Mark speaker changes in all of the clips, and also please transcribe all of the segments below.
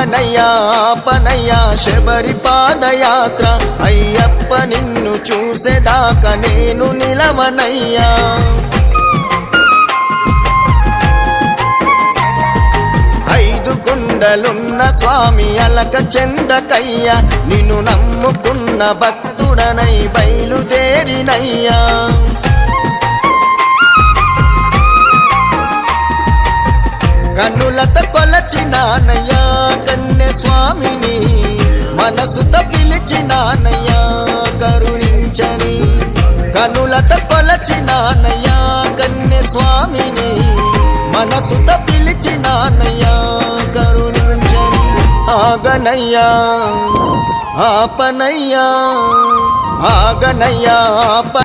Speaker 1: ఆగనయ్యా ఆపనయ్యా శబరి పాదయాత్ర అయ్యప్ప నిన్ను చూసేదాకా నేను నిలవనయ్యా ఐదు గుండలున్న స్వామి అలక చెందకయ్యా నిన్ను నమ్ముకున్న భక్తుడనై బయలుదేరినయ్యా కన్నులతో కొలచినానయ్యా కన్నె స్వామిని మనసుతో పిలిచినానయ్యా కరుణించని కన్నులతో కొలచినానయ్యా కన్నె స్వామిని మనసుతో పిలిచినానయ్యా కరుణించని ఆగనయ్యా ఆపనయ్యా ఆగనయ్యా ఆప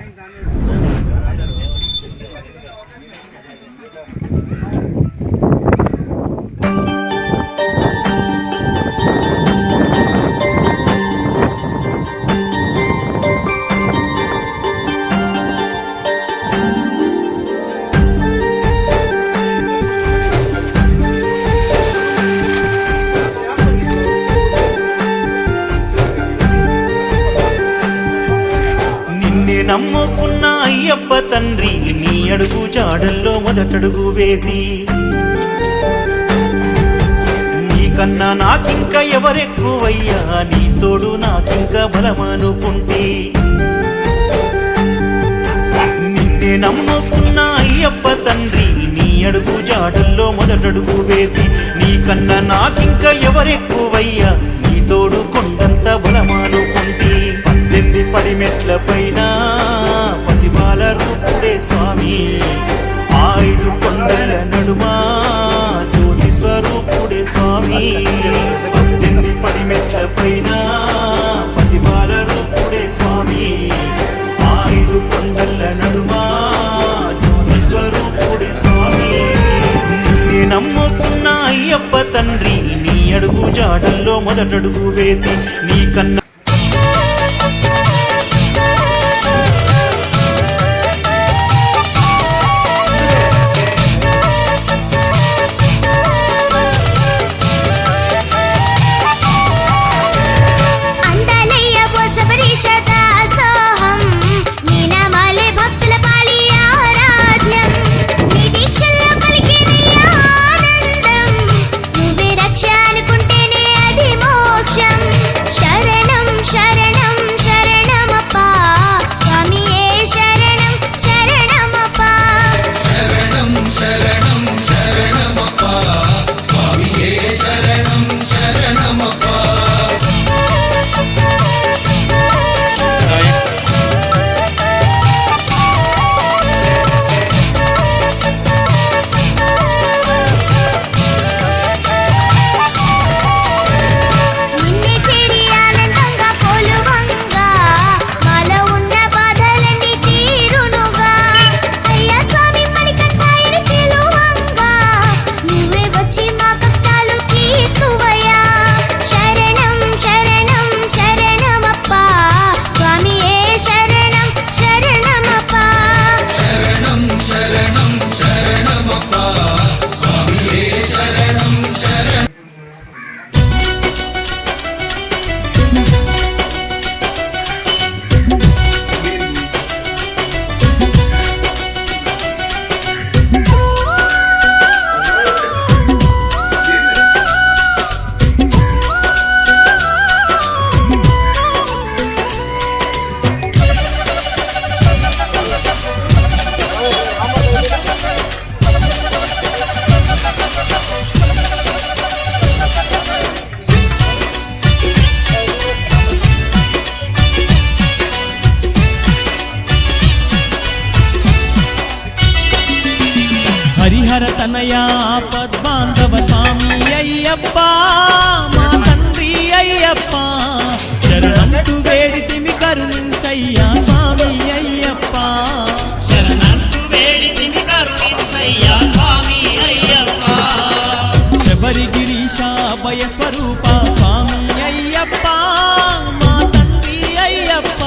Speaker 2: నమ్ముకున్న అయ్యప్ప తండ్రి నీ అడుగు జాడల్లో మొదటడుగు వేసి నీకన్నా నాకింక ఎవరెక్కువయ్యా నీ తోడు నాకింక బలమనుకుంటే నిన్నే నమ్ముకున్న అయ్యప్ప తండ్రి నీ అడుగు జాడల్లో మొదటడుగు వేసి నీకన్నా నాకింక ఎవరెక్కువయ్యా నీ తోడు కొండంత బలమనుకుంటే 18 పడిమెట్ల పైన పసిబాల రూపుడే స్వామి 5 కొండల నడుమా జ్యోతి స్వరూపుడే స్వామి 18 పడిమెట్ల పైన పసిబాల రూపుడే స్వామి 5 కొండల నడుమా జ్యోతి స్వరూపుడే స్వామి నీ నమ్ముకున్న అయ్యప్ప తండ్రి నీ అడుగు జాడల్లో మొదటడుగు వేసి నీకన్నా
Speaker 3: హరిహర తనయా పద్మాంధవ స్వామి అయ్యప్ప మా తండ్రి అయ్యప్ప శరణంటూ వేడితిమి కరుణించయ్యా స్వామి అయ్యప్ప
Speaker 4: శరణంటూ వేడితిమి కరుణించయ్యా స్వామి అయ్యప్ప
Speaker 3: శబరి గిరీశ అభయ స్వరూప స్వామి అయ్యప్ప మా తండ్రి అయ్యప్ప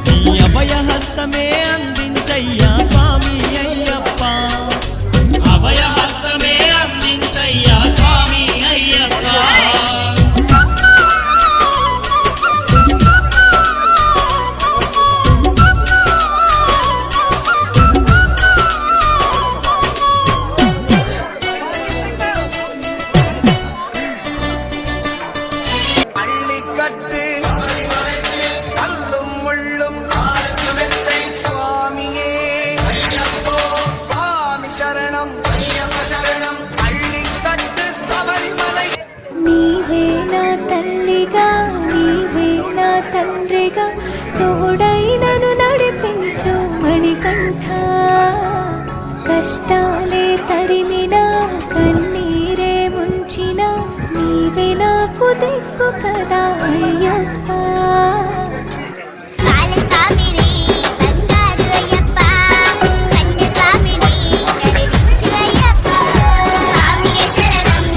Speaker 3: నీ అభయ హస్తమే అందించయ్యా స్వామి అయ్యప్ప
Speaker 4: అభయ హస్తమే అందించయ్యా స్వామి అయ్యప్ప
Speaker 5: నా తల్లిగా నీవే నా తండ్రిగా తోడై నన్ను నడిపించు మణికంఠ కష్టాలే తరిమినా కన్నీరే ముంచిన నీవే నాకు దిక్కు కదా అయ్యప్ప
Speaker 6: బాలస్వామిని బంగారు అయ్యప్ప కన్య స్వామిని కరుణించు అయ్యప్ప స్వామియే శరణం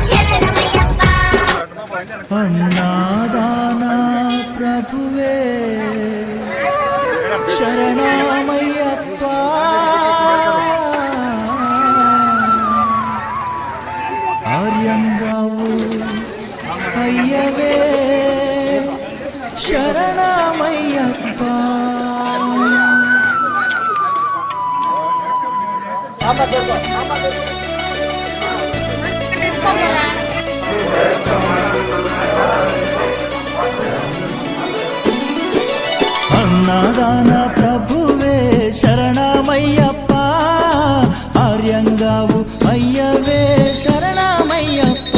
Speaker 6: శరణమయ్యప్ప
Speaker 1: అన్నాదానా ప్రభువే శరణమయ్యప్ప ఆర్యంగావు అయ్యవే శరణమయ్యప్ప అన్నదాన ప్రభువే శరణమయ్యప్ప ఆర్యంగావు అయ్యవే శరణమయ్యప్ప